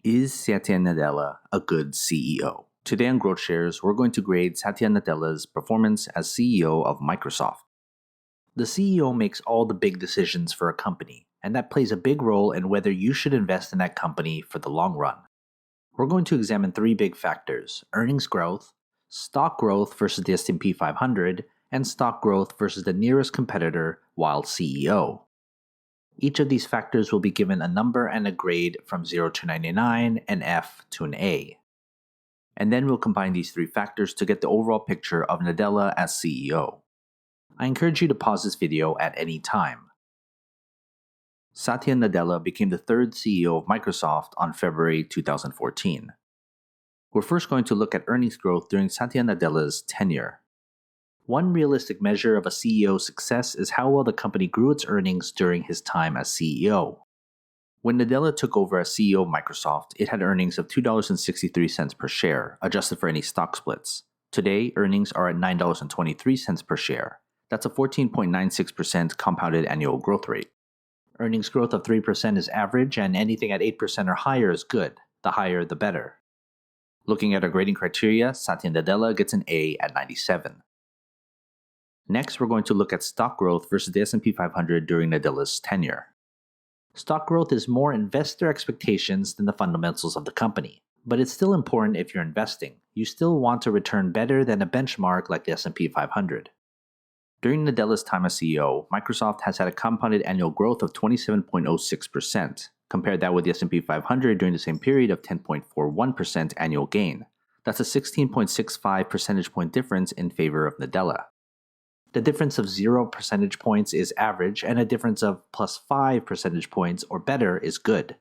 Is Satya Nadella a good CEO? Today on GrowthShares, we're going to grade Satya Nadella's performance as CEO of Microsoft. The CEO makes all the big decisions for a company, and that plays a big role in whether you should invest in that company for the long run. We're going to examine three big factors: earnings growth, stock growth versus the S&P 500, and stock growth versus the nearest competitor while CEO. Each of these factors will be given a number and a grade from 0 to 99, an F to an A. And then we'll combine these three factors to get the overall picture of Nadella as CEO. I encourage you to pause this video at any time. Satya Nadella became the third CEO of Microsoft on February 2014. We're first going to look at earnings growth during Satya Nadella's tenure. One realistic measure of a CEO's success is how well the company grew its earnings during his time as CEO. When Nadella took over as CEO of Microsoft, it had earnings of $2.63 per share, adjusted for any stock splits. Today, earnings are at $9.23 per share. That's a 14.96% compounded annual growth rate. Earnings growth of 3% is average, and anything at 8% or higher is good. The higher, the better. Looking at our grading criteria, Satya Nadella gets an A at 97. Next, we're going to look at stock growth versus the S&P 500 during Nadella's tenure. Stock growth is more investor expectations than the fundamentals of the company, but it's still important if you're investing. You still want to return better than a benchmark like the S&P 500. During Nadella's time as CEO, Microsoft has had a compounded annual growth of 27.06%. Compare that with the S&P 500 during the same period of 10.41% annual gain. That's a 16.65 percentage point difference in favor of Nadella. The difference of 0 percentage points is average, and a difference of plus 5 percentage points or better is good.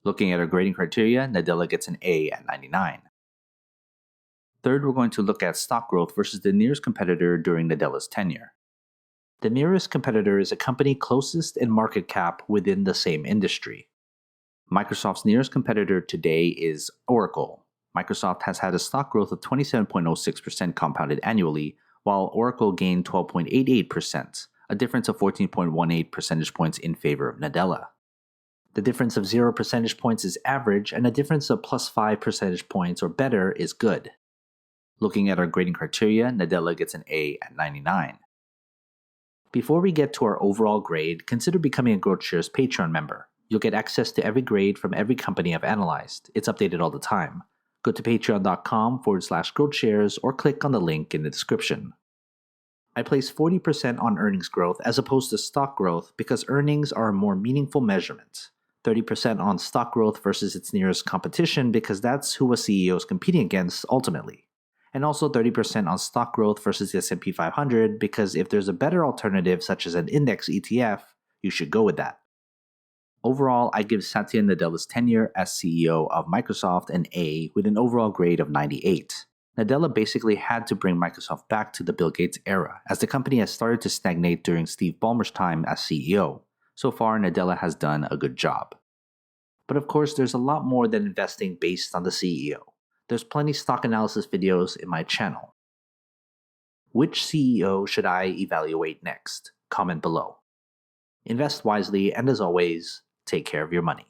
Looking at our grading criteria, Nadella gets an A at 99. Third, we're going to look at stock growth versus the nearest competitor during Nadella's tenure. The nearest competitor is a company closest in market cap within the same industry. Microsoft's nearest competitor today is Oracle. Microsoft has had a stock growth of 27.06% compounded annually, while Oracle gained 12.88%, a difference of 14.18 percentage points in favor of Nadella. The difference of 0 percentage points is average, and a difference of plus 5 percentage points or better is good. Looking at our grading criteria, Nadella gets an A at 99. Before we get to our overall grade, consider becoming a GrowthShares Patreon member. You'll get access to every grade from every company I've analyzed. It's updated all the time. Go to patreon.com/GrowthShares or click on the link in the description. I place 40% on earnings growth as opposed to stock growth because earnings are a more meaningful measurement. 30% on stock growth versus its nearest competition because that's who a CEO is competing against ultimately. And also 30% on stock growth versus the S&P 500 because if there's a better alternative such as an index ETF, you should go with that. Overall, I give Satya Nadella's tenure as CEO of Microsoft an A with an overall grade of 98. Nadella basically had to bring Microsoft back to the Bill Gates era, as the company has started to stagnate during Steve Ballmer's time as CEO. So far, Nadella has done a good job. But of course, there's a lot more than investing based on the CEO. There's plenty stock analysis videos in my channel. Which CEO should I evaluate next? Comment below. Invest wisely, and as always, take care of your money.